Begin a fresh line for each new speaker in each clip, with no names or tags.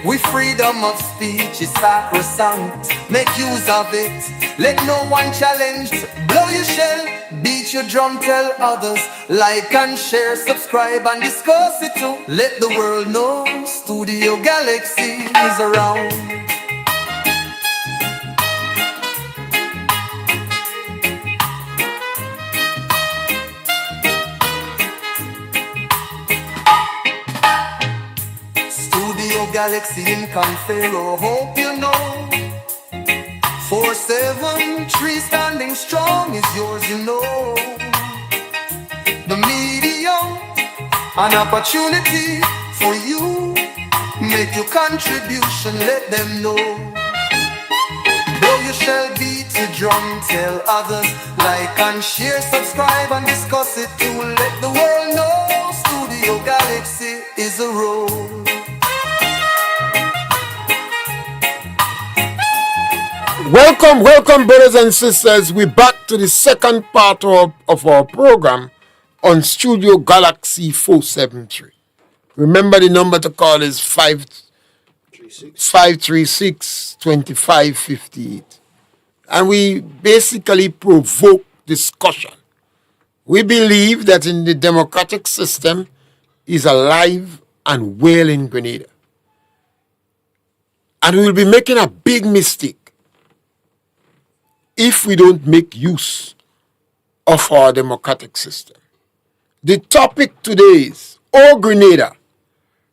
With freedom of speech is sacrosanct. Make use of it. Let no one challenge. Blow your shell, beat your drum, tell others. Like and share, subscribe and discuss it too. Let the world know Studio Galaxy is around. Studio Galaxy in Confero, hope you know. 473 standing strong is yours, you know. The medium, an opportunity for you. Make your contribution, let them know. Though you shall beat your drum, tell others. Like and share, subscribe and discuss it too. Let the world know Studio Galaxy is a road.
Welcome, brothers and sisters. We're back to the second part of our program on Studio Galaxy 473. Remember, the number to call is 536-2558. And we basically provoke discussion. We believe that in the democratic system is alive and well in Grenada. And we'll be making a big mistake if we don't make use of our democratic system. The topic today is, oh Grenada,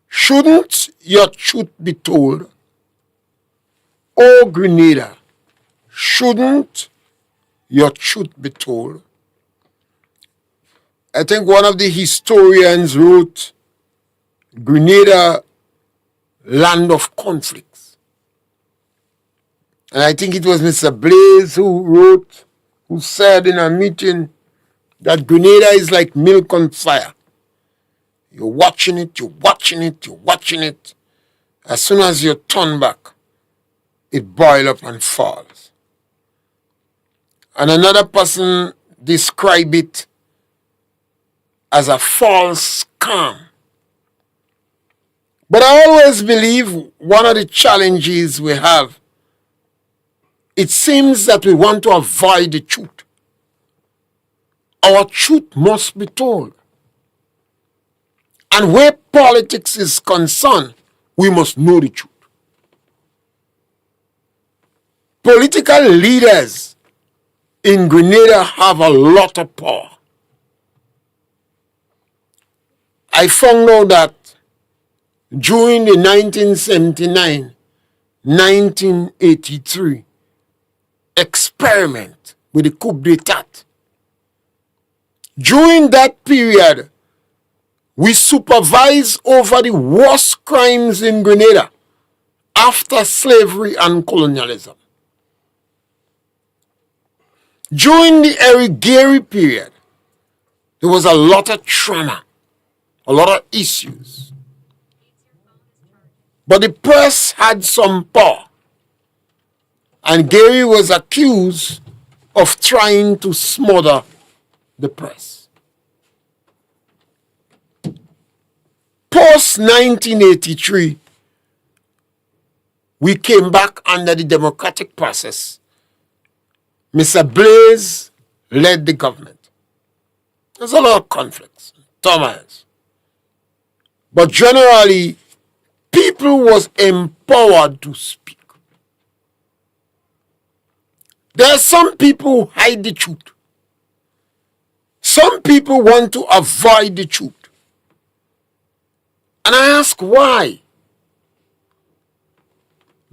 shouldn't your truth be told? Oh Grenada, shouldn't your truth be told? I think one of the historians wrote, Grenada, land of conflicts. And I think it was Mr. Blaze who said in a meeting that Grenada is like milk on fire. You're watching it. As soon as you turn back, it boils up and falls. And another person described it as a false calm. But I always believe one of the challenges we have, it seems that we want to avoid the truth. Our truth must be told. And where politics is concerned, we must know the truth. Political leaders in Grenada have a lot of power. I found out that during the 1979-1983 experiment with the coup d'etat, during that period, we supervised over the worst crimes in Grenada after slavery and colonialism. During the Erigeri period, there was a lot of trauma, a lot of issues. But the press had some power. And Gary was accused of trying to smother the press. Post-1983, we came back under the democratic process. Mr. Blaze led the government. There's a lot of conflicts, turmoils. But generally, people was empowered to speak. There are some people who hide the truth. Some people want to avoid the truth. And I ask why?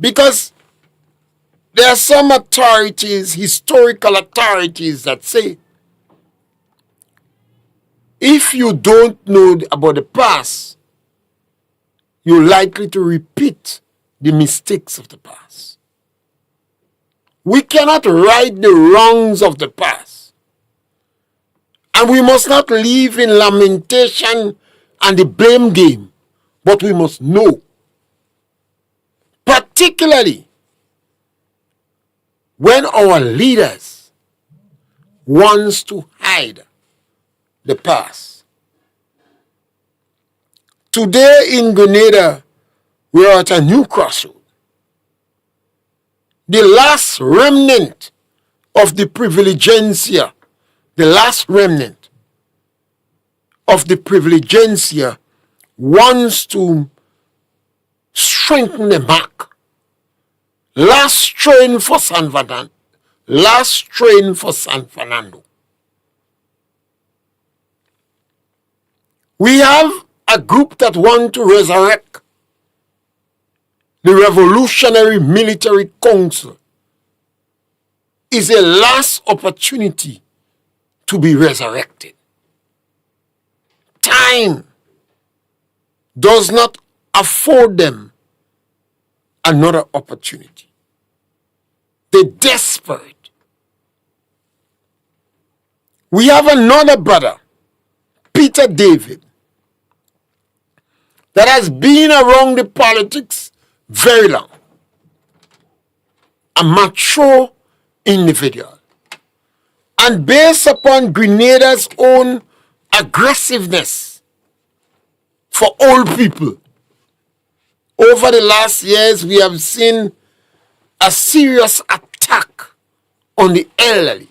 Because there are some authorities, historical authorities, that say, if you don't know about the past, you're likely to repeat the mistakes of the past. We cannot right the wrongs of the past. And we must not live in lamentation and the blame game, but we must know. Particularly when our leaders want to hide the past. Today in Grenada, We are at a new crossroad. The last remnant of the privilegencia, the last remnant of the privilegencia wants to strengthen the mark. Last train for San Fernando. Last train for San Fernando. We have a group that want to resurrect the Revolutionary Military Council. Is a last opportunity to be resurrected. Time does not afford them another opportunity. They're desperate. We have another brother, Peter David, that has been around the politics very long. A mature individual. And based upon Grenada's own aggressiveness for old people, over the last years we have seen a serious attack on the elderly.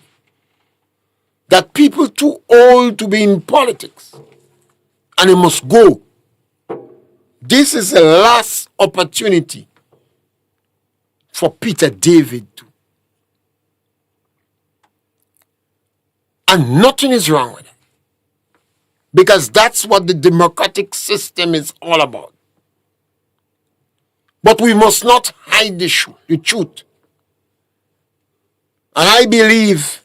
That people too old to be in politics and they must go. This is the last opportunity for Peter David to. And nothing is wrong with it. Because that's what the democratic system is all about. But we must not hide the truth. And I believe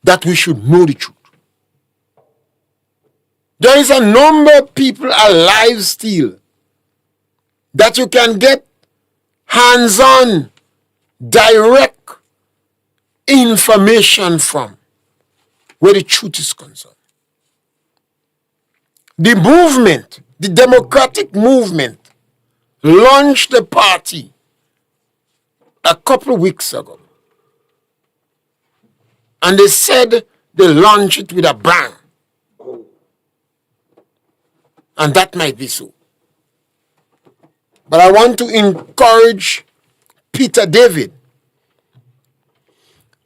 that we should know the truth. There is a number of people alive still that you can get hands-on, direct information from where the truth is concerned. The movement, the democratic movement, launched the party a couple of weeks ago. And they said they launched it with a bang. And that might be so. But I want to encourage Peter David,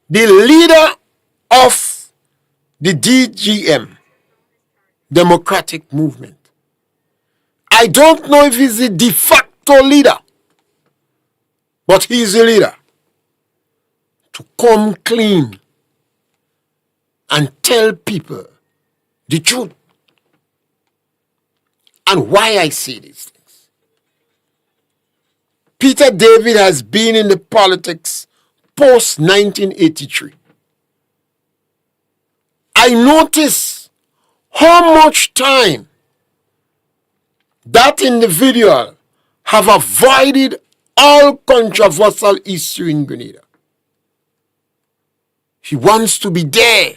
the leader of the DGM, Democratic Movement. I don't know if he's the de facto leader, but he's the leader. To come clean and tell people the truth. And why I say these things. Peter David has been in the politics post-1983. I notice how much time that individual have avoided all controversial issue in Grenada. He wants to be there,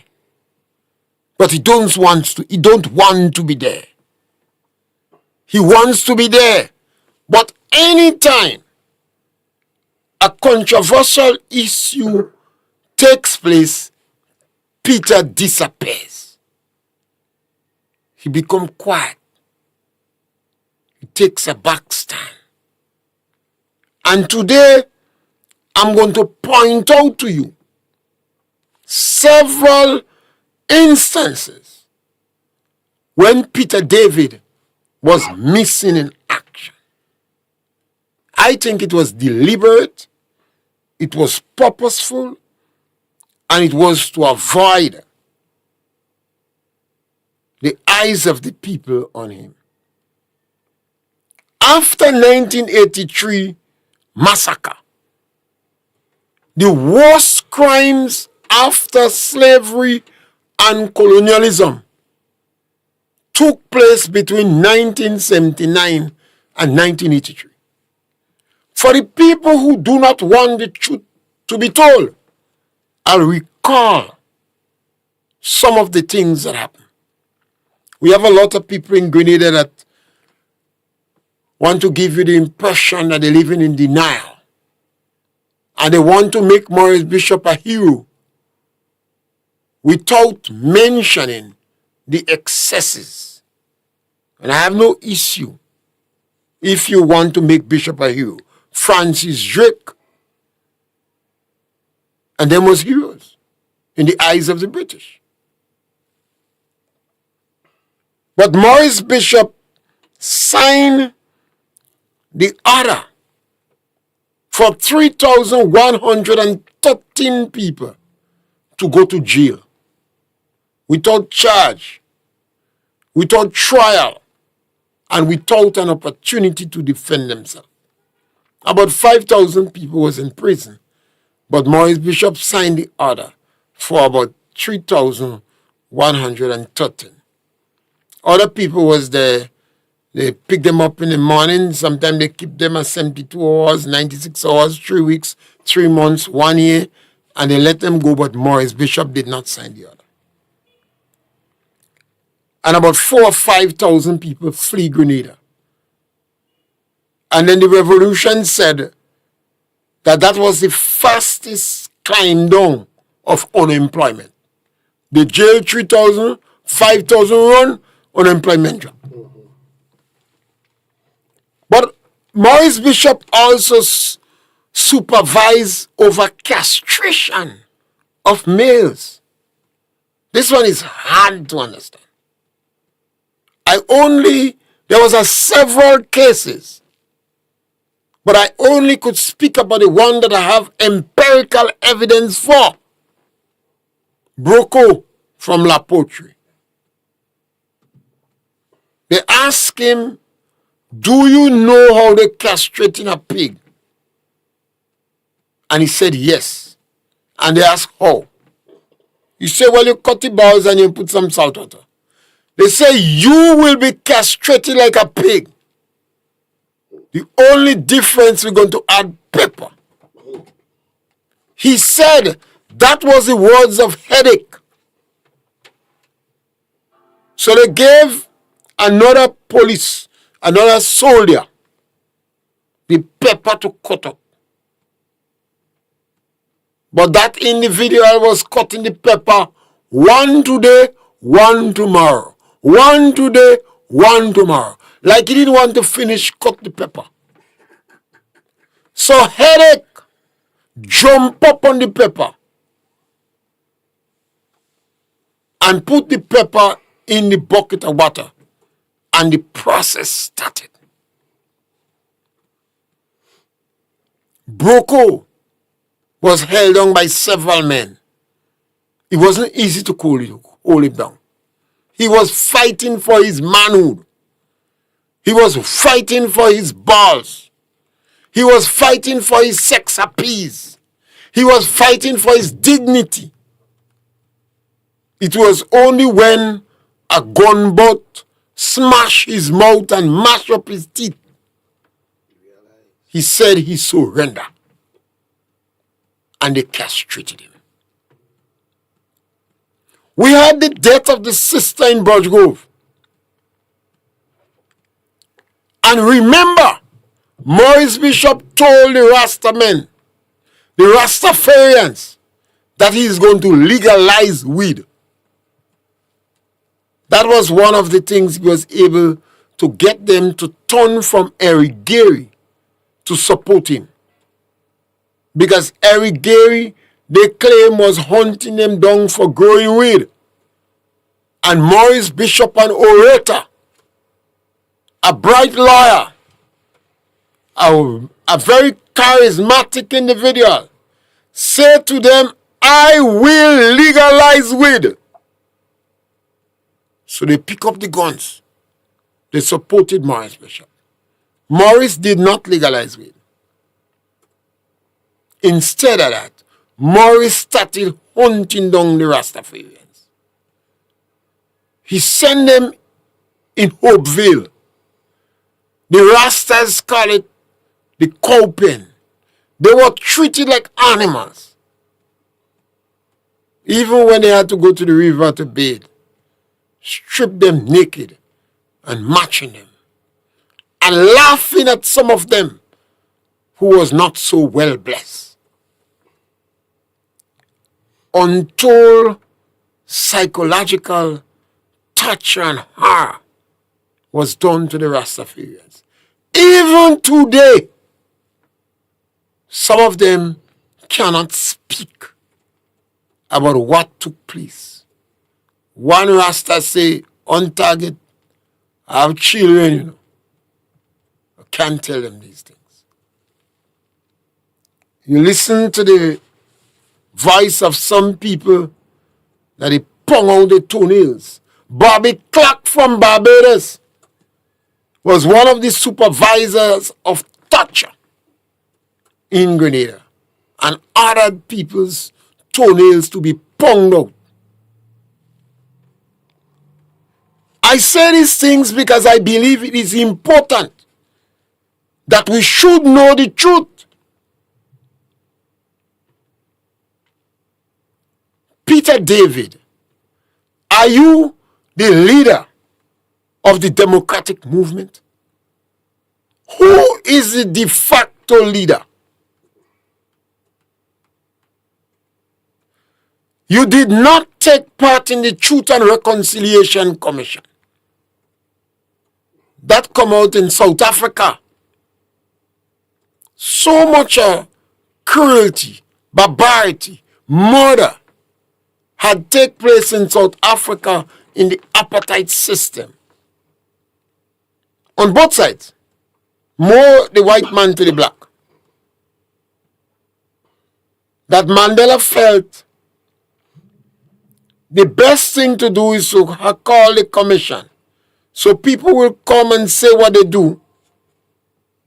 but he don't want to be there. He wants to be there, but anytime a controversial issue takes place, Peter disappears. He becomes quiet. He takes a back stand. And today, I'm going to point out to you several instances when Peter David was missing in action. I think it was deliberate, it was purposeful, and it was to avoid the eyes of the people on him. After 1983 massacre, the worst crimes after slavery and colonialism took place between 1979 and 1983. For the people who do not want the truth to be told, I'll recall some of the things that happened. We have a lot of people in Grenada that want to give you the impression that they're living in denial. And they want to make Maurice Bishop a hero without mentioning the excesses. And I have no issue if you want to make Bishop a hero. Francis Drake and them was heroes in the eyes of the British. But Maurice Bishop signed the order for 3,113 people to go to jail without charge, without trial, and without an opportunity to defend themselves. About 5,000 people was in prison, but Maurice Bishop signed the order for about 3,113. Other people was there. They pick them up in the morning. Sometimes they keep them at 72 hours, 96 hours, 3 weeks, 3 months, 1 year, and they let them go, but Maurice Bishop did not sign the order. And about 4,000 or 5,000 people flee Grenada. And then the revolution said that was the fastest climb down of unemployment. The jail 3,000, 5,000 run, unemployment drop. But Maurice Bishop also supervised over castration of males. This one is hard to understand. There was several cases, but I only could speak about the one that I have empirical evidence for. Broco from La Poterie. They asked him, do you know how they castrating a pig? And he said, yes. And they asked, how? He said, well, you cut the balls and you put some salt water. They say, you will be castrated like a pig. The only difference, we're going to add pepper. He said, that was the words of headache. So they gave another police, another soldier, the pepper to cut up. But that individual was cutting the pepper, one today, one tomorrow. One today, one tomorrow. Like he didn't want to finish cut the pepper. So headache jump up on the pepper and put the pepper in the bucket of water. And the process started. Broco was held down by several men. It wasn't easy to hold him down. He was fighting for his manhood. He was fighting for his balls. He was fighting for his sex appeal. He was fighting for his dignity. It was only when a gunboat smashed his mouth and mashed up his teeth, he said he surrendered. And they castrated him. We had the death of the sister in Burge Grove. And remember, Maurice Bishop told the Rasta men, the Rastafarians, that he is going to legalize weed. That was one of the things he was able to get them to turn from Eric Gary to support him. Because Eric Gary, they claim, was hunting them down for growing weed. And Maurice Bishop, an orator, a bright lawyer, a very charismatic individual, said to them, I will legalize weed. So they pick up the guns. They supported Maurice Bishop. Maurice did not legalize weed. Instead of that, Maurice started hunting down the Rastafarians. He sent them in Hopeville. The Rastas call it the cow pen. They were treated like animals. Even when they had to go to the river to bathe, strip them naked and matching them. And laughing at some of them who was not so well blessed. Untold psychological torture and horror was done to the Rastafarians. Even today, some of them cannot speak about what took place. One Rasta say, on target, I have children, you know. I can't tell them these things. You listen to the voice of some people that they pong out the toenails. Bobby Clark from Barbados was one of the supervisors of torture in Grenada and ordered people's toenails to be ponged out. I say these things because I believe it is important that we should know the truth. Peter David, are you the leader of the democratic movement? Who is the de facto leader? You did not take part in the Truth and Reconciliation Commission. That come out in South Africa. So much cruelty, barbarity, murder had taken place in South Africa in the apartheid system. On both sides, more the white man to the black. That Mandela felt the best thing to do is to call the commission. So people will come and say what they do.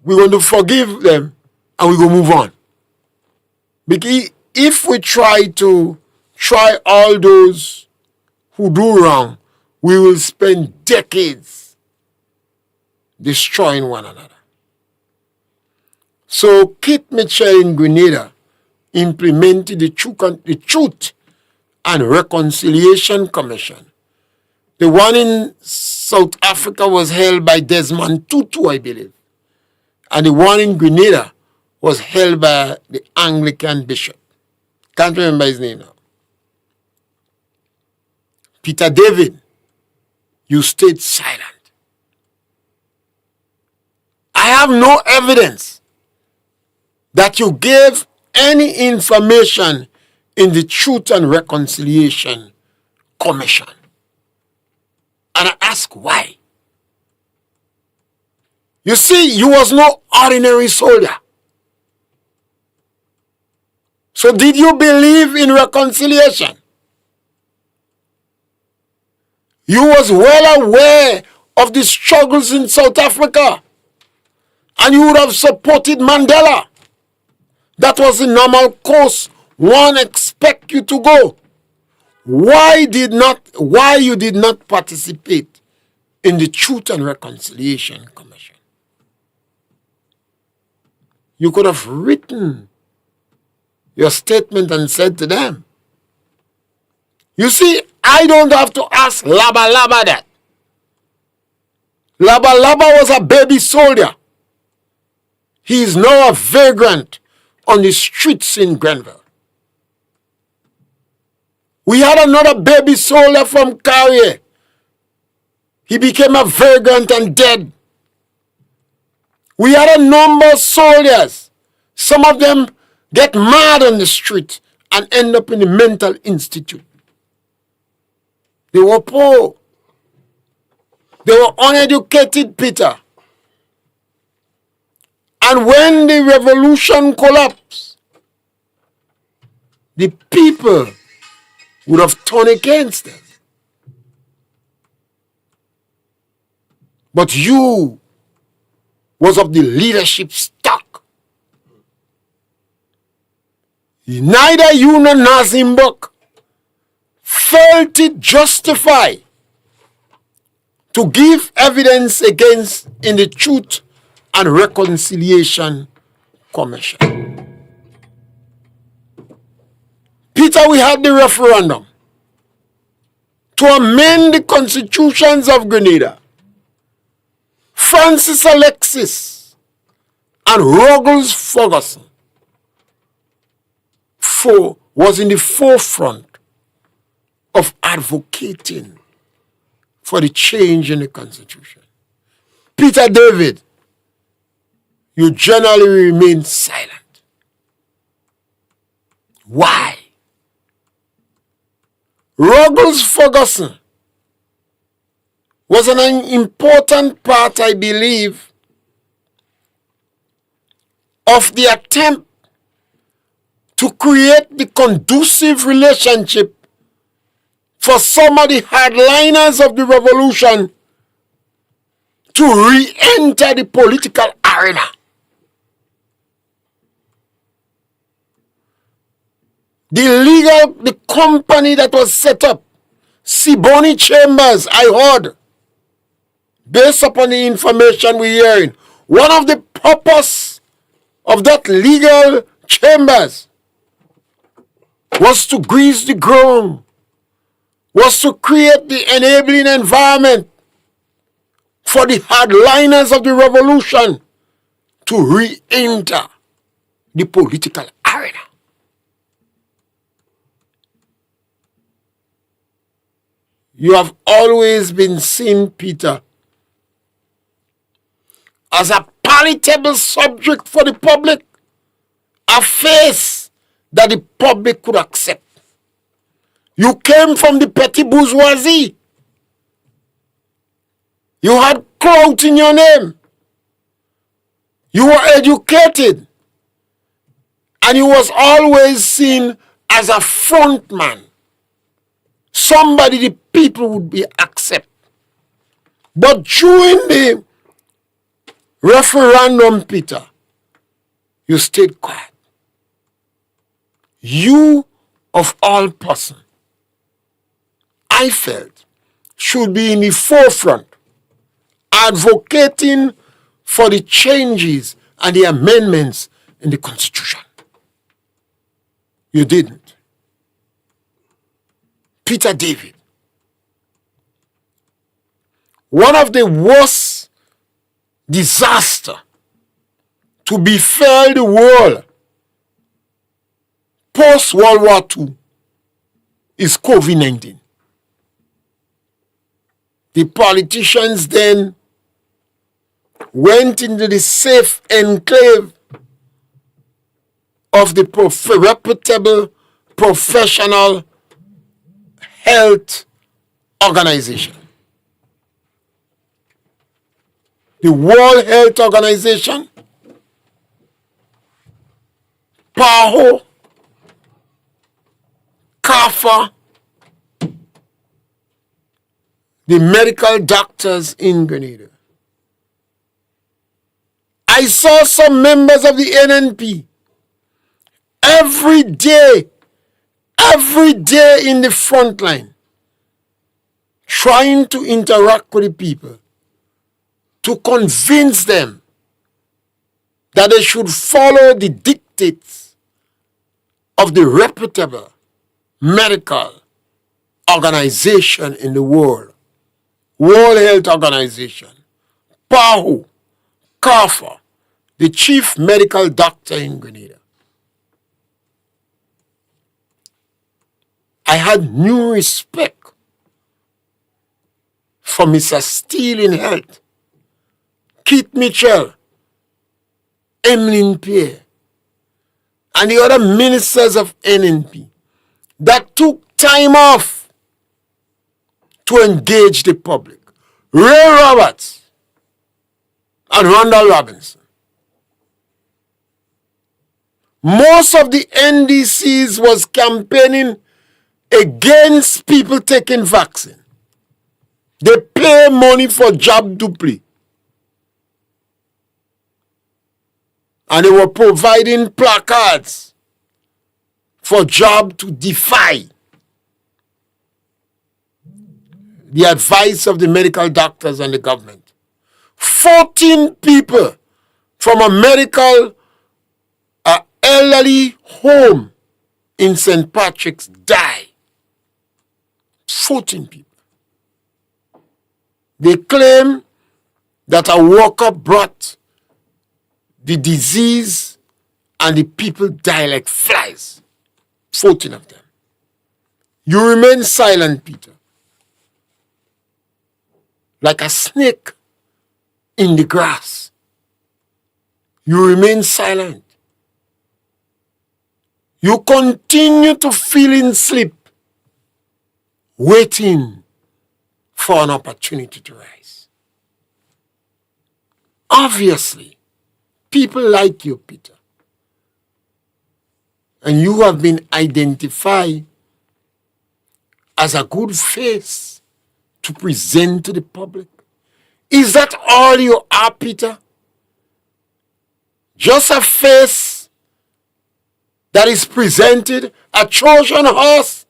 We're going to forgive them and we're going to move on. Because if we try all those who do wrong, we will spend decades destroying one another. So Kit Mitchell in Grenada implemented the Truth and Reconciliation Commission. The one in South Africa was held by Desmond Tutu, I believe. And the one in Grenada was held by the Anglican bishop. Can't remember his name now. Peter David, you stayed silent. I have no evidence that you gave any information in the Truth and Reconciliation Commission. And I ask why. You see, you was no ordinary soldier. So did you believe in reconciliation? You was well aware of the struggles in South Africa. And you would have supported Mandela. That was the normal course one expect you to go. Why you did not participate in the Truth and Reconciliation Commission? You could have written your statement and said to them, you see, I don't have to ask Laba Laba that. Laba Laba was a baby soldier. He is now a vagrant on the streets in Grenville. We had another baby soldier from Carrier. He became a vagrant and dead. We had a number of soldiers. Some of them get mad on the street and end up in the mental institute. They were poor. They were uneducated, Peter. And when the revolution collapsed, the people would have turned against them. But you was of the leadership stock. Neither you nor Nazim Buck felt it justified to give evidence against in the Truth and Reconciliation Commission. Peter, we had the referendum to amend the constitutions of Grenada. Francis Alexis and Ruggles Ferguson was in the forefront of advocating for the change in the constitution. Peter David, you generally remain silent. Why? Ruggles Ferguson was an important part, I believe, of the attempt to create the conducive relationship for some of the hardliners of the revolution to re-enter the political arena. The company that was set up, Siboney Chambers, I heard, based upon the information we're hearing, one of the purpose of that legal chambers was to grease the ground, was to create the enabling environment for the hardliners of the revolution to re-enter the political arena. You have always been seen, Peter, as a palatable subject for the public, a face that the public could accept. You came from the petty bourgeoisie. You had clout in your name. You were educated. And you was always seen as a front man. Somebody the people would be accept. But during the referendum, Peter, you stayed quiet. You, of all persons, I felt, should be in the forefront, advocating for the changes and the amendments in the Constitution. You didn't. Peter David, one of the worst disaster to befall the world post-World War II is COVID-19. The politicians then went into the safe enclave of the reputable professional health organization. The World Health Organization, PAHO, CAFA, the medical doctors in Grenada. I saw some members of the NNP every day in the front line, trying to interact with the people to convince them that they should follow the dictates of the reputable medical organization in the world, World Health Organization, PAHO, CAFA, the chief medical doctor in Grenada. I had new respect for Mr. Steele in health, Dickon Mitchell, Pierre, and the other ministers of NNP that took time off to engage the public. Ray Roberts and Randall Robinson. Most of the NDCs was campaigning against people taking vaccine. They pay money for job duplicity. And they were providing placards for job to defy the advice of the medical doctors and the government. 14 people from a medical elderly home in St. Patrick's died. 14 people. They claim that a worker brought the disease and the people die like flies. 14 of them. You remain silent, Peter. Like a snake in the grass. You remain silent. You continue to feel in sleep, waiting for an opportunity to rise. Obviously, people like you, Peter, and you have been identified as a good face to present to the public. Is that all you are, Peter? Just a face that is presented, a Trojan horse?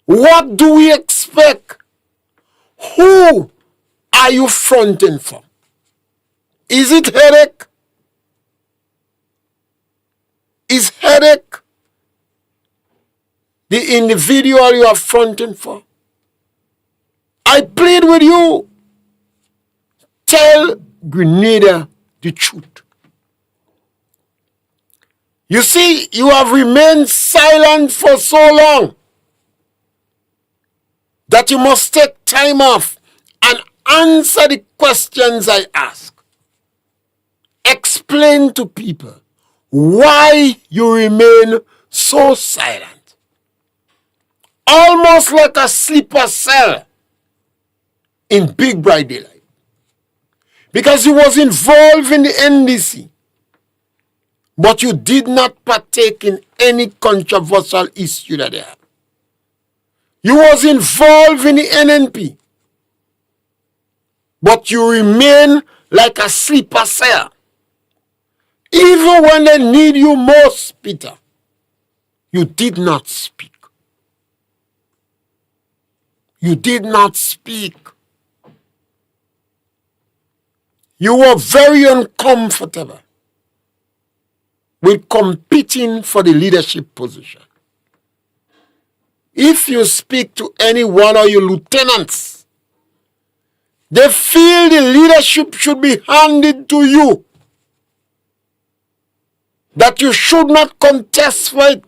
What do we expect? Who are you fronting for? Is it headache? Is headache the individual you are fronting for? I plead with you. Tell Grenada the truth. You see, you have remained silent for so long that you must take time off and answer the questions I ask. Explain to people why you remain so silent. Almost like a sleeper cell in big bright daylight. Because you was involved in the NDC, but you did not partake in any controversial issue that they had. You was involved in the NNP, but you remain like a sleeper cell. Even when they need you most, Peter, you did not speak. You did not speak. You were very uncomfortable with competing for the leadership position. If you speak to any one of your lieutenants, they feel the leadership should be handed to you, that you should not contest for it.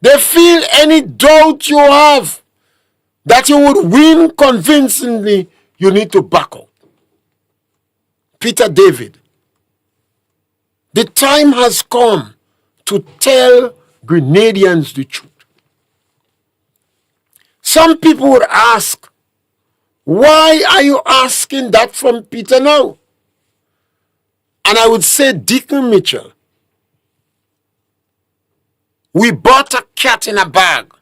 They feel any doubt you have that you would win convincingly, you need to back out. Peter David, the time has come to tell Grenadians the truth. Some people would ask, why are you asking that from Peter now? And I would say, Dickon Mitchell, we bought a cat in a bag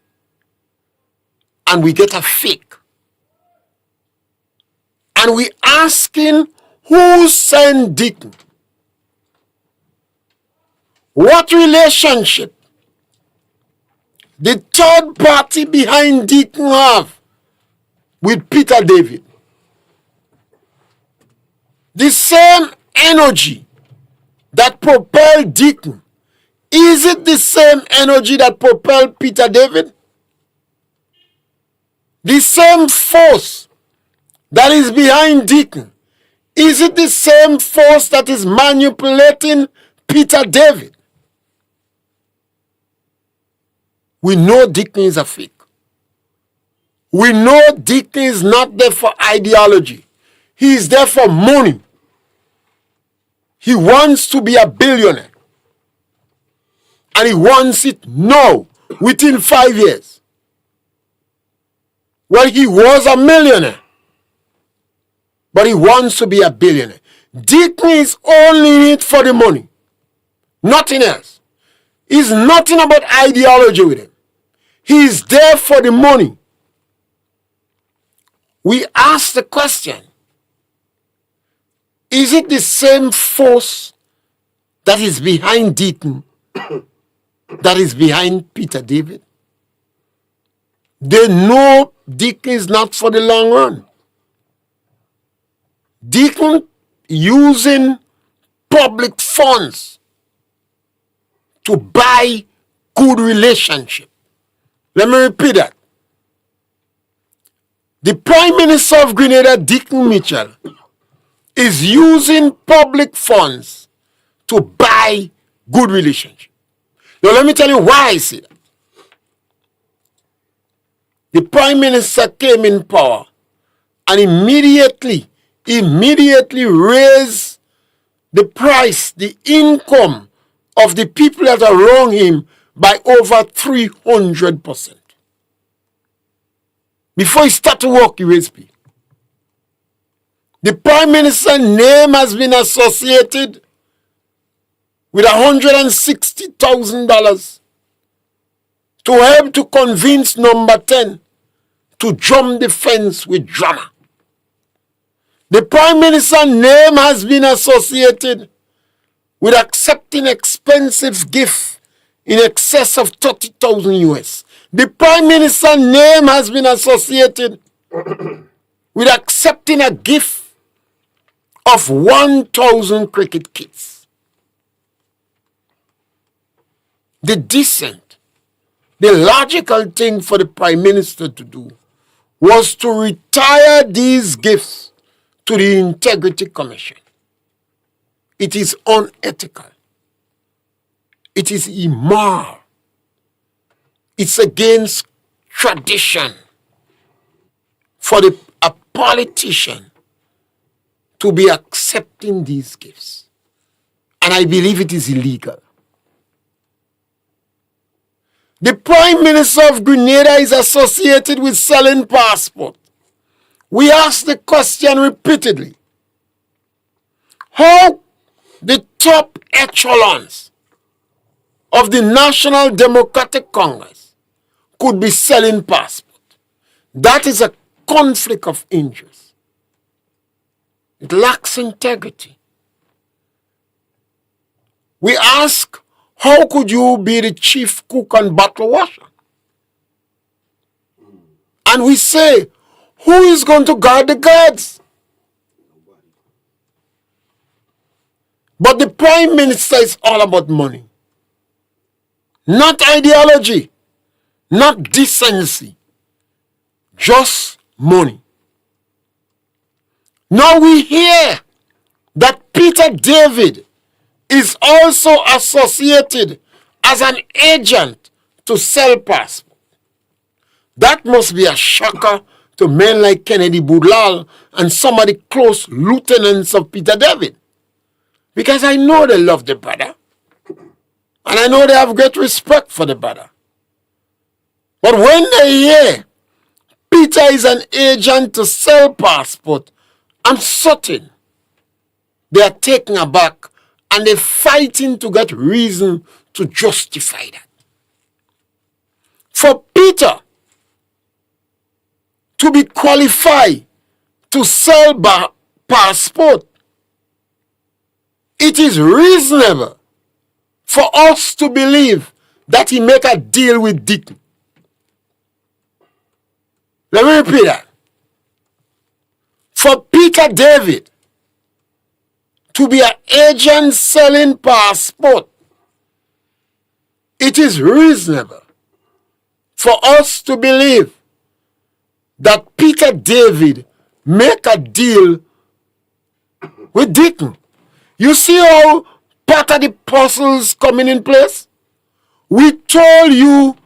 and we get a fake. And we asking who sent Dickon? What relationship did third party behind Dickon have with Peter David? The same energy that propelled Dickon, is it the same energy that propelled Peter David? The same force that is behind Dickon, is it the same force that is manipulating Peter David? We know Dickon is a fake. We know Dickon is not there for ideology. He is there for money. He wants to be a billionaire. And he wants it now, within 5 years. Well, he was a millionaire, but he wants to be a billionaire. Dickon is only in it for the money, nothing else. It's nothing about ideology with him. He is there for the money. We ask the question, is it the same force that is behind Dickon that is behind Peter David? They know Dickon is not for the long run. Dickon using public funds to buy good relationship. Let me repeat that. The Prime Minister of Grenada, Dickon Mitchell, is using public funds to buy good relationship. Now let me tell you why I say that. The Prime Minister came in power and immediately raise the price, the income of the people that are around him by over 300%. Before he start to work, he raise pay. The Prime Minister's name has been associated with $160,000 to help to convince number 10 to jump the fence with drama. The Prime Minister's name has been associated with accepting expensive gifts in excess of 30,000 US. The Prime Minister's name has been associated with accepting a gift of 1,000 cricket kits. The decent, the logical thing for the Prime Minister to do was to retire these gifts to the Integrity Commission. It is unethical. It is immoral. It's against tradition for a politician to be accepting these gifts. And I believe it is illegal. The Prime Minister of Grenada is associated with selling passports. We ask the question repeatedly. How the top echelons of the National Democratic Congress could be selling passports? That is a conflict of interest. It lacks integrity. We ask, how could you be the chief cook and bottle washer? And we say, who is going to guard the guards? But the Prime Minister is all about money. Not ideology, not decency, just money. Now we hear that Peter David is also associated as an agent to sell passports. That must be a shocker to men like Kennedy Boudlal and some of the close lieutenants of Peter David. Because I know they love the brother. And I know they have great respect for the brother. But when they hear Peter is an agent to sell passport, I'm certain they are taken aback and they're fighting to get reason to justify that. For Peter to be qualified to sell passport, it is reasonable for us to believe that he make a deal with Dickon. Let me repeat that. For Peter David to be an agent selling passport, it is reasonable for us to believe that Peter David make a deal with Dickon. You see how part of the puzzles coming in place? We told you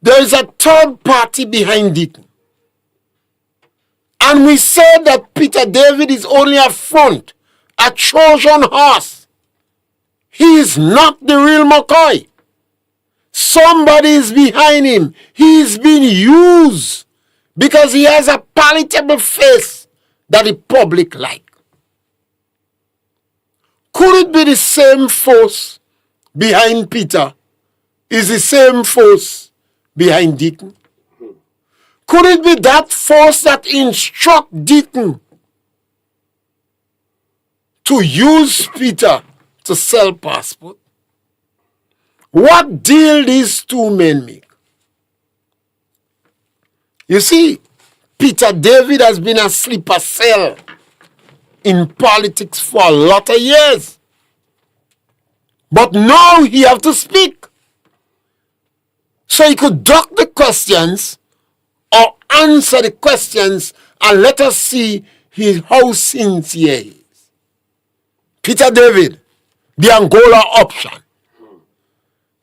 there is a third party behind Dickon. And we said that Peter David is only a front, a Trojan horse. He is not the real McCoy. Somebody is behind him. He is being used because he has a palatable face that the public like. Could it be the same force behind Peter is the same force behind Dickon? Could it be that force that instruct Dickon to use Peter to sell passport? What deal these two men make? You see, Peter David has been a sleeper cell in politics for a lot of years. But now he have to speak. So he could duck the questions or answer the questions and let us see how sincere he is. Peter David, the Angola option.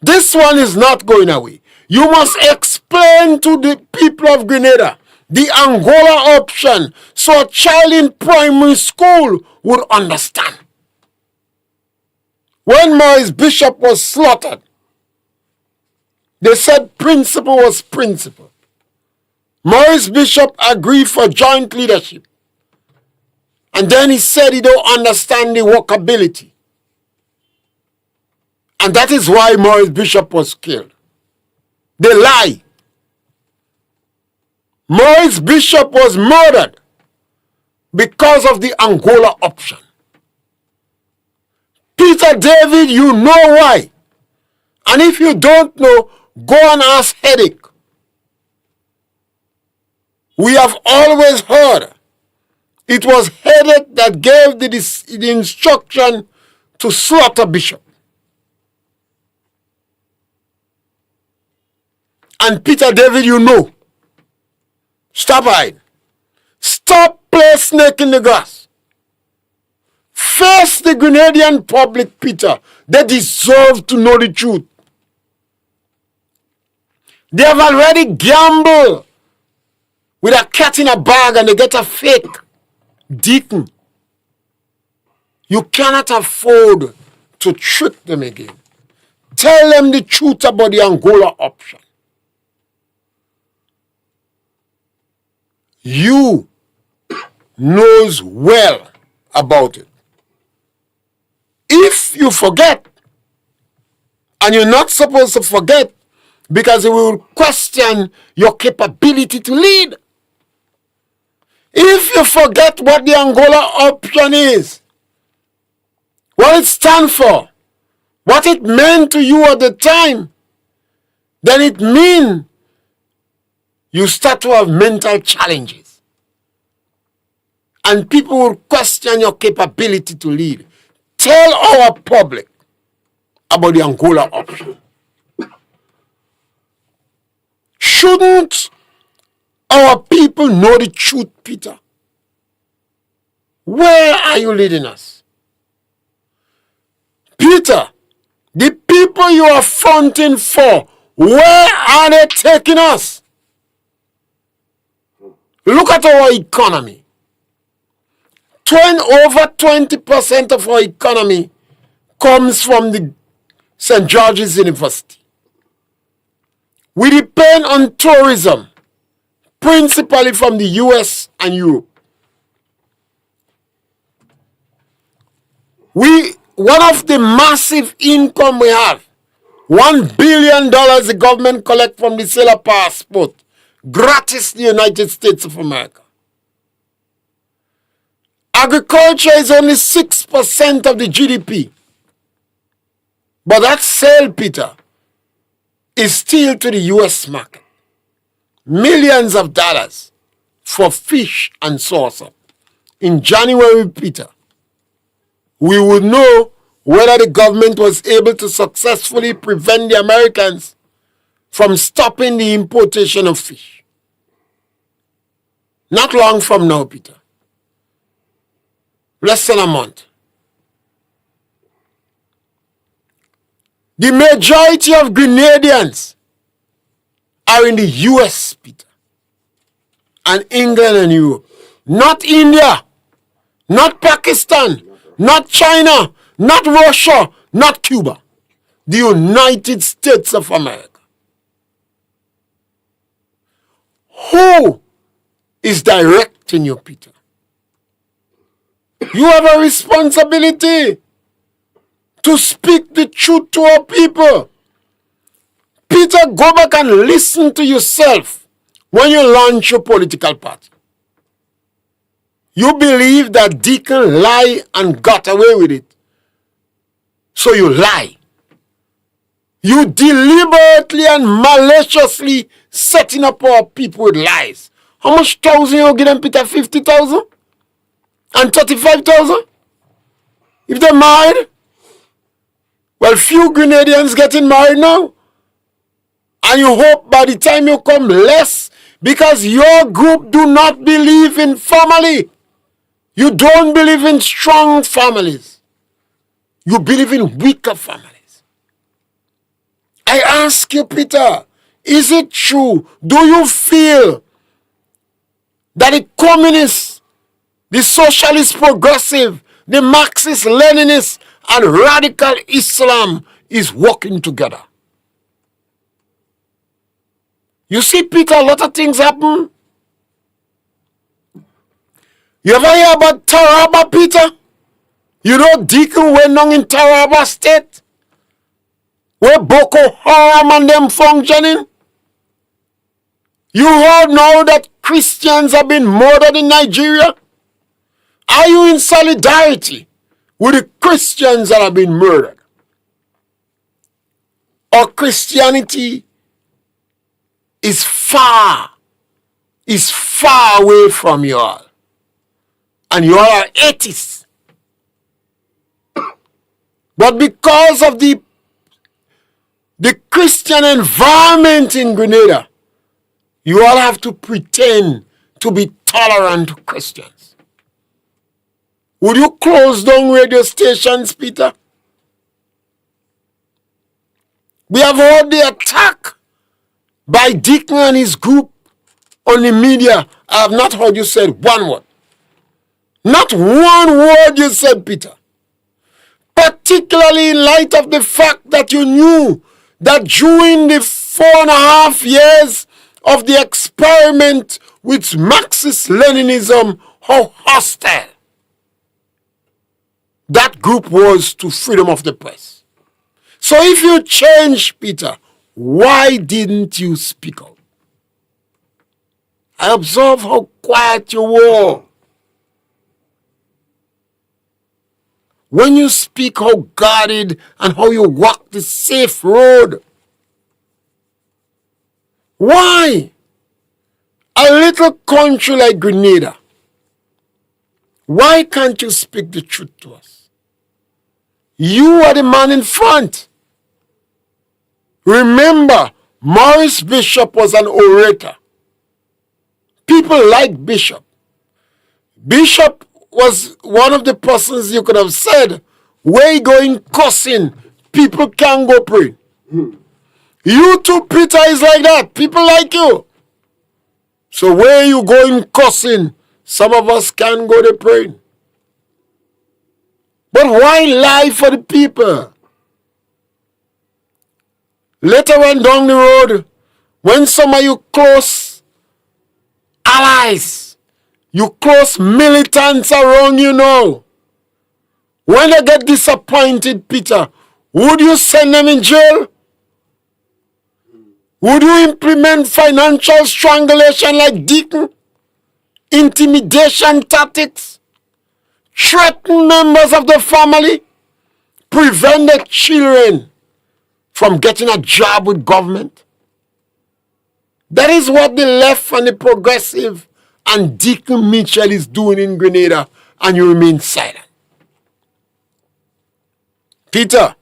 This one is not going away. You must explain to the people of Grenada the Angola option so a child in primary school would understand. When Maurice Bishop was slaughtered, they said principle was principle. Maurice Bishop agreed for joint leadership. And then he said he don't understand the workability. And that is why Maurice Bishop was killed. They lie. Maurice Bishop was murdered because of the Angola option. Peter David, you know why. And if you don't know, go and ask Headache. We have always heard it was Headache that gave the instruction to slaughter Bishop. And Peter David, you know. Stop hiding. Stop playing snake in the grass. Face the Grenadian public, Peter. They deserve to know the truth. They have already gambled with a cat in a bag and they get a fake Dickon. You cannot afford to trick them again. Tell them the truth about the Angola option. You knows well about it. If you forget, and you're not supposed to forget, because it will question your capability to lead. If you forget what the Angola option is, what it stands for, what it meant to you at the time, then it means you start to have mental challenges. And people will question your capability to lead. Tell our public about the Angola option. Shouldn't our people know the truth, Peter? Where are you leading us? Peter, the people you are fronting for, where are they taking us? Look at our economy. Over 20% of our economy comes from the St. George's University. We depend on tourism, principally from the US and Europe. One of the massive income we have, $1 billion the government collect from the sale of passport, gratis the United States of America. Agriculture is only 6% of the GDP. But that sale, Peter, is still to the US market. Millions of dollars for fish and saucer. In January, Peter, we would know whether the government was able to successfully prevent the Americans from stopping the importation of fish. Not long from now, Peter. Less than a month. The majority of Grenadians are in the US, Peter, and England and Europe. Not India, not Pakistan, not China, not Russia, not Cuba. The United States of America. Who is directing you, Peter? You have a responsibility to speak the truth to our people. Peter, go back and listen to yourself when you launch your political party. You believe that Dickon lied and got away with it. So you lie. You deliberately and maliciously setting up our people with lies. How much thousand you give them, Peter? 50,000? And 35,000? If they're married? Well, few Grenadians getting married now. And you hope by the time you come less, because your group do not believe in family. You don't believe in strong families. You believe in weaker families. I ask you, Peter, is it true? Do you feel that the communists, the socialist progressive, the Marxist Leninist, and radical Islam is working together. You see, Peter, a lot of things happen. You ever hear about Taraba, Peter? You know Dickon went on in Taraba State? Where Boko Haram and them functioning? You heard now that Christians have been murdered in Nigeria? Are you in solidarity with the Christians that have been murdered? Or Christianity is far away from you all. And you all are atheists. But because of the Christian environment in Grenada, you all have to pretend to be tolerant to Christians. Would you close down radio stations, Peter? We have heard the attack by Dickon and his group on the media. I have not heard you say one word. Not one word you said, Peter. Particularly in light of the fact that you knew that during the 4.5 years of the experiment with Marxist-Leninism, how hostile that group was to freedom of the press. So if you change, Peter, why didn't you speak out? I observe how quiet you were. When you speak, how guarded and how you walk the safe road. Why? A little country like Grenada, why can't you speak the truth to us? You are the man in front. Remember, Maurice Bishop was an orator. People like Bishop. Bishop was one of the persons you could have said, where you going cussing, people can't go pray. You too, Peter, is like that. People like you. So where you going cussing, some of us can't go to pray. But why lie for the people? Later on down the road, when some of you close allies, you close militants around you now, when they get disappointed, Peter, would you send them in jail? Would you implement financial strangulation like Dickon? Intimidation tactics? Threaten members of the family? Prevent the children from getting a job with government? That is what the left and the progressive and Dickon Mitchell is doing in Grenada, and you remain silent. Peter,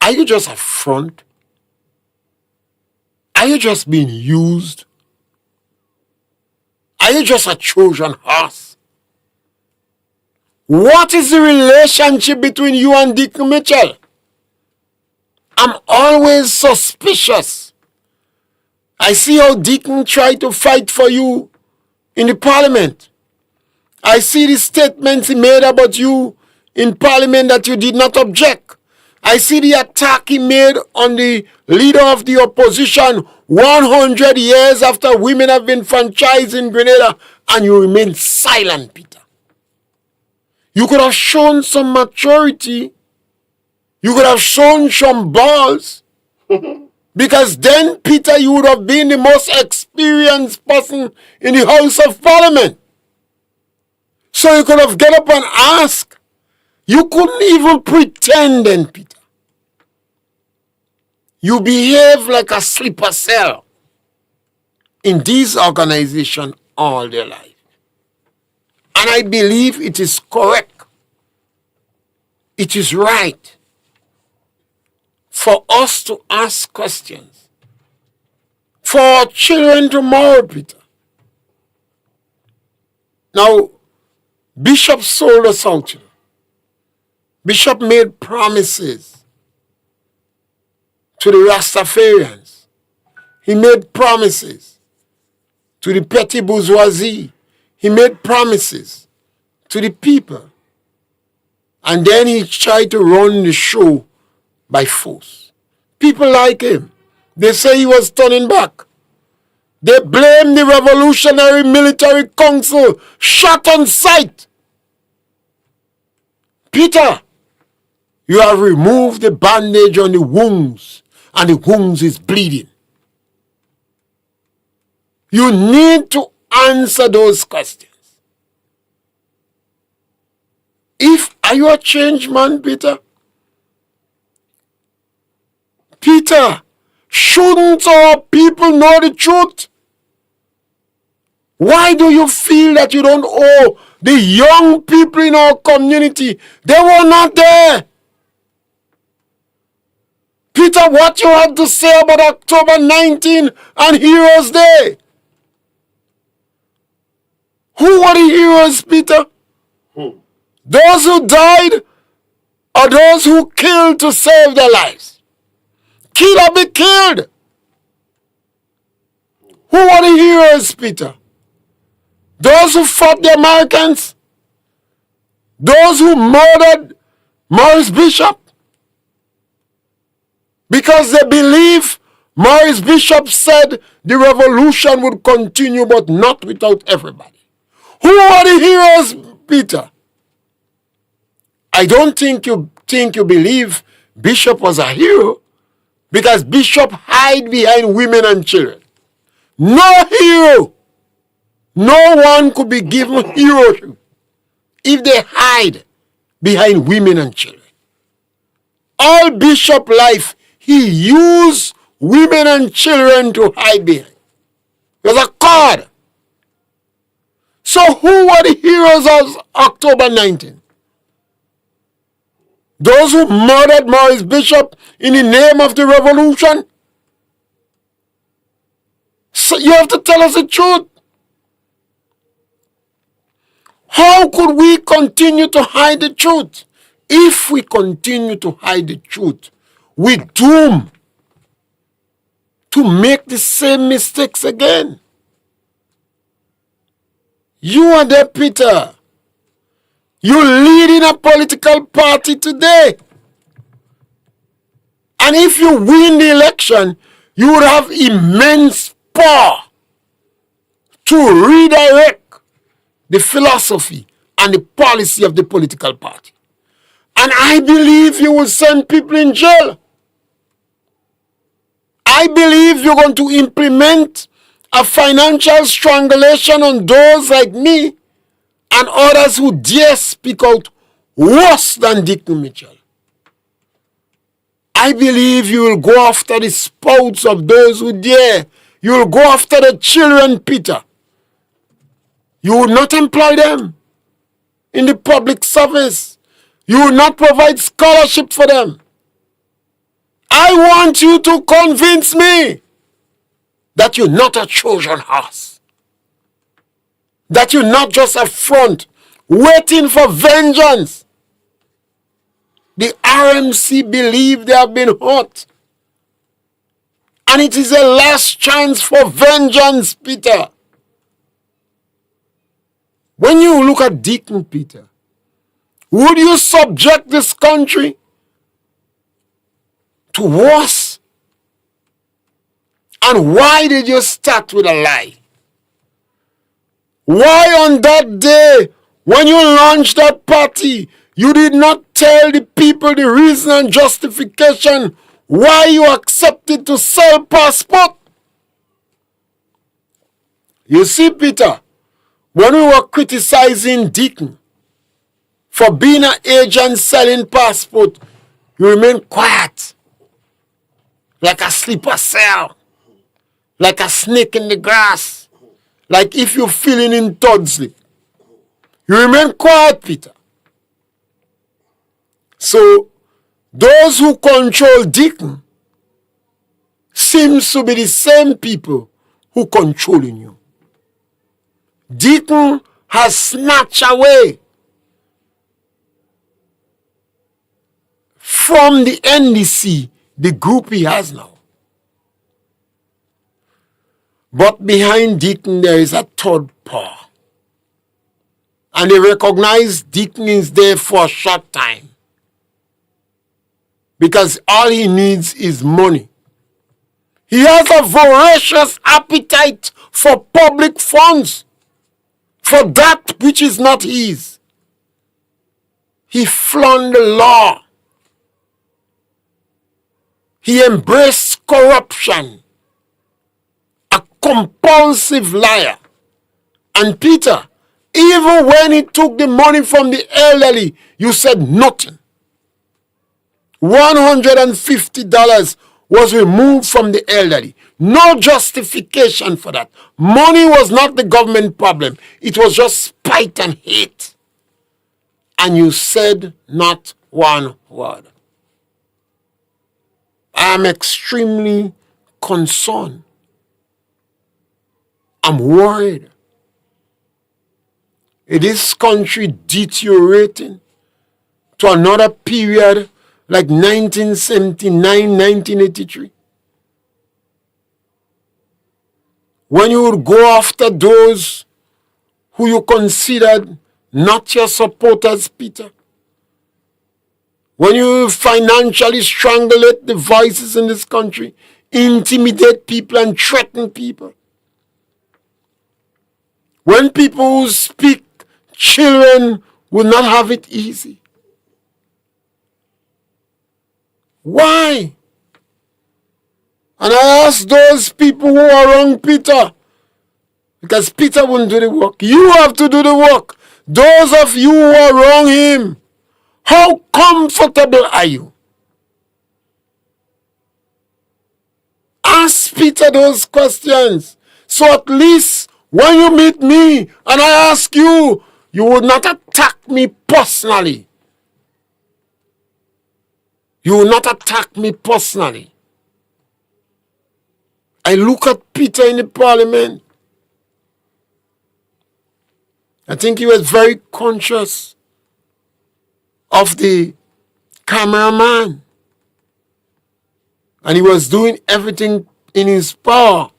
are you just a front? Are you just being used? Are you just a Trojan horse? What is the relationship between you and Dickon Mitchell? I'm always suspicious. I see how Dickon tried to fight for you in the parliament. I see the statements he made about you in parliament that you did not object. I see the attack he made on the leader of the opposition 100 years after women have been franchised in Grenada, and you remain silent, Peter. You could have shown some maturity. You could have shown some balls. Because then, Peter, you would have been the most experienced person in the House of Parliament. So you could have get up and ask. You couldn't even pretend then, Peter. You behave like a sleeper cell in this organization all their life. And I believe it is correct. It is right for us to ask questions. For our children tomorrow, Peter. Now, Bishop sold us out. Bishop made promises to the Rastafarians. He made promises to to the petty bourgeoisie. He made promises to the people. And then he tried to run the show by force. People like him. They say he was turning back. They blame the Revolutionary Military Council, shot on sight. Peter, you have removed the bandage on the wounds, and the wounds is bleeding. You need to answer those questions. Are you a changed man, Peter? Peter, shouldn't our people know the truth? Why do you feel that you don't owe the young people in our community? They were not there. Peter, what you had to say about October 19 and Heroes Day? Who were the heroes, Peter? Those who died or those who killed to save their lives? Kill or be killed. Who were the heroes, Peter? Those who fought the Americans? Those who murdered Maurice Bishop? Because they believe Maurice Bishop said the revolution would continue, but not without everybody. Who are the heroes, Peter? I don't think you believe Bishop was a hero, because Bishop hid behind women and children. No hero, no one could be given heroship if they hide behind women and children. All Bishop life, he used women and children to hide behind. It was a card. So who were the heroes of October 19? Those who murdered Maurice Bishop in the name of the revolution? So you have to tell us the truth. How could we continue to hide the truth? If we continue to hide the truth, we're doomed to make the same mistakes again. You are there, Peter. You lead in a political party today. And if you win the election, you would have immense power to redirect the philosophy and the policy of the political party. And I believe you will send people in jail. I believe you're going to implement a financial strangulation on those like me and others who dare speak out worse than Dickon Mitchell. I believe you will go after the spouts of those who dare. You will go after the children, Peter. You will not employ them in the public service. You will not provide scholarship for them. I want you to convince me that you're not a Trojan horse. That you're not just a front waiting for vengeance. The RMC believe they have been hurt. And it is a last chance for vengeance, Peter. When you look at Dickon, Peter, would you subject this country to worse? And why did you start with a lie? Why on that day, when you launched that party, you did not tell the people the reason and justification why you accepted to sell passport? You see, Peter, when we were criticizing Dickon for being an agent selling passport, you remained quiet, like a sleeper cell, like a snake in the grass. Like if you're feeling in third sleep. You remain quiet, Peter. So, those who control Dickon seems to be the same people who controlling you. Dickon has snatched away from the NDC the group he has now. But behind Dickon there is a third paw. And they recognize Dickon is there for a short time. Because all he needs is money. He has a voracious appetite for public funds, for that which is not his. He flaunt the law. He embraced corruption, a compulsive liar. And Peter, even when he took the money from the elderly, you said nothing. $150 was removed from the elderly. No justification for that. Money was not the government problem. It was just spite and hate. And you said not one word. I am extremely concerned. I'm worried. Is this country deteriorating to another period like 1979, 1983? When you would go after those who you considered not your supporters, Peter. When you financially strangulate the voices in this country, intimidate people and threaten people. When people who speak, children will not have it easy. Why? And I ask those people who are wrong Peter, because Peter wouldn't do the work. You have to do the work. Those of you who are wrong him, how comfortable are you? Ask Peter those questions. So at least when you meet me and I ask you, you would not attack me personally. You will not attack me personally. I look at Peter in the parliament. I think he was very conscious of the cameraman. And he was doing everything in his power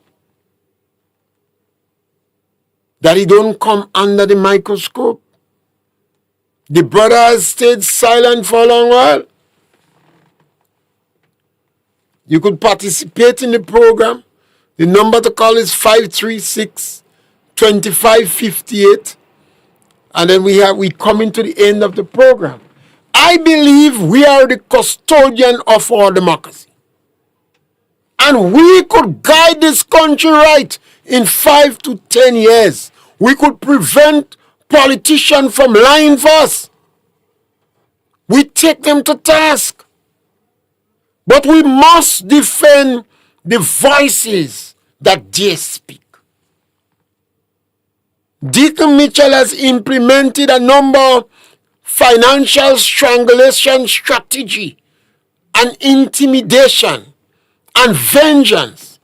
that he don't come under the microscope. The brother has stayed silent for a long while. You could participate in the program. The number to call is 536-2558. And then we coming to the end of the program. I believe we are the custodian of our democracy. And we could guide this country right in 5 to 10 years. We could prevent politicians from lying for us. We take them to task. But we must defend the voices that they speak. Dickon Mitchell has implemented a number of financial strangulation strategy and intimidation and vengeance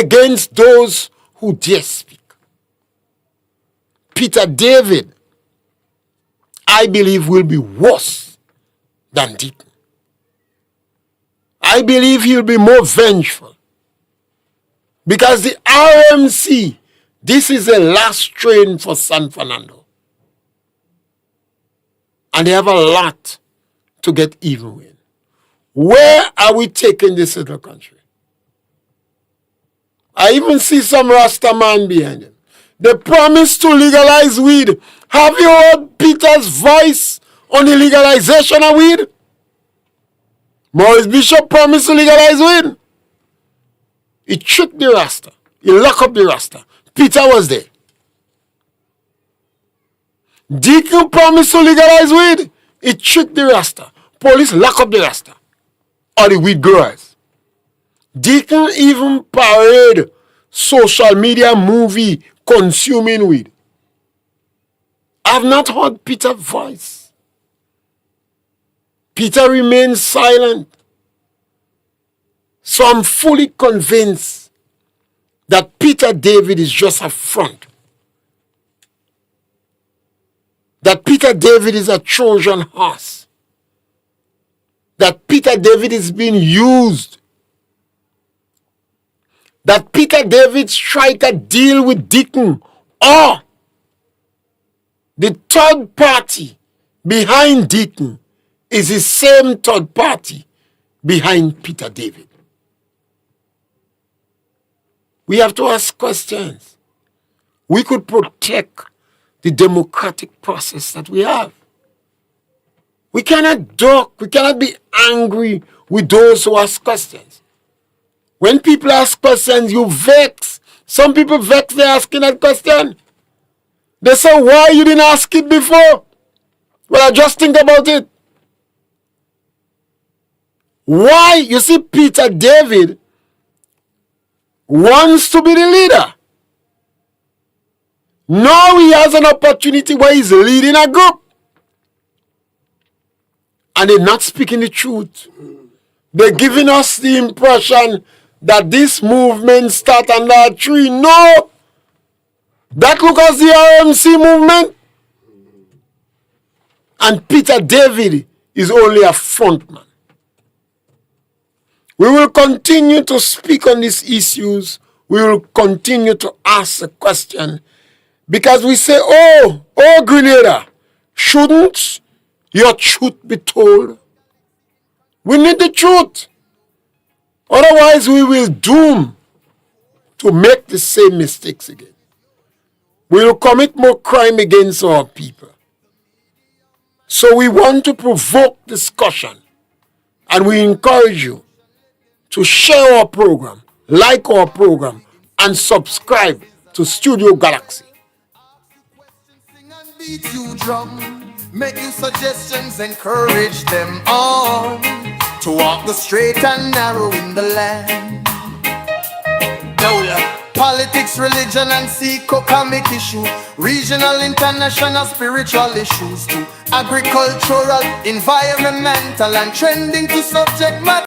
against those who dare speak. Peter David, I believe, will be worse than Dickon. I believe he'll be more vengeful. Because the RMC, this is the last train for San Fernando. And they have a lot to get even with. Where are we taking this little country? I even see some Rasta man behind him. They promised to legalize weed. Have you heard Peter's voice on the legalization of weed? Maurice Bishop promised to legalize weed. He tricked the Rasta. He locked up the Rasta. Peter was there. Dickon promised to legalize weed. He tricked the Rasta. Police lock up the Rasta. Or the weed growers. Dickon even parade social media movie consuming weed. I have not heard Peter's voice. Peter remains silent. So I'm fully convinced that Peter David is just a front. That Peter David is a Trojan horse. That Peter David is being used that Peter David strike a deal with Dickon, or the third party behind Dickon is the same third party behind Peter David? We have to ask questions. We could protect the democratic process that we have. We cannot duck, we cannot be angry with those who ask questions. When people ask questions, you vex. Some people vex, they're asking that question. They say, why you didn't ask it before? Well, I just think about it. Why? You see, Peter David wants to be the leader. Now he has an opportunity where he's leading a group. And they're not speaking the truth. They're giving us the impression that this movement starts under a tree. No! That looks as the RMC movement. And Peter David is only a frontman. We will continue to speak on these issues. We will continue to ask the question. Because we say, oh Grenada, shouldn't your truth be told? We need the truth. Otherwise, we will doom to make the same mistakes again. We will commit more crime against our people. So we want to provoke discussion. And we encourage you to share our program, like our program, and subscribe to Studio Galaxy.
Beat you drum, make you suggestions, encourage them on to walk the straight and narrow in the land. Politics, religion, and economic issue, regional, international, spiritual issues too, agricultural, environmental, and trending to subject matter.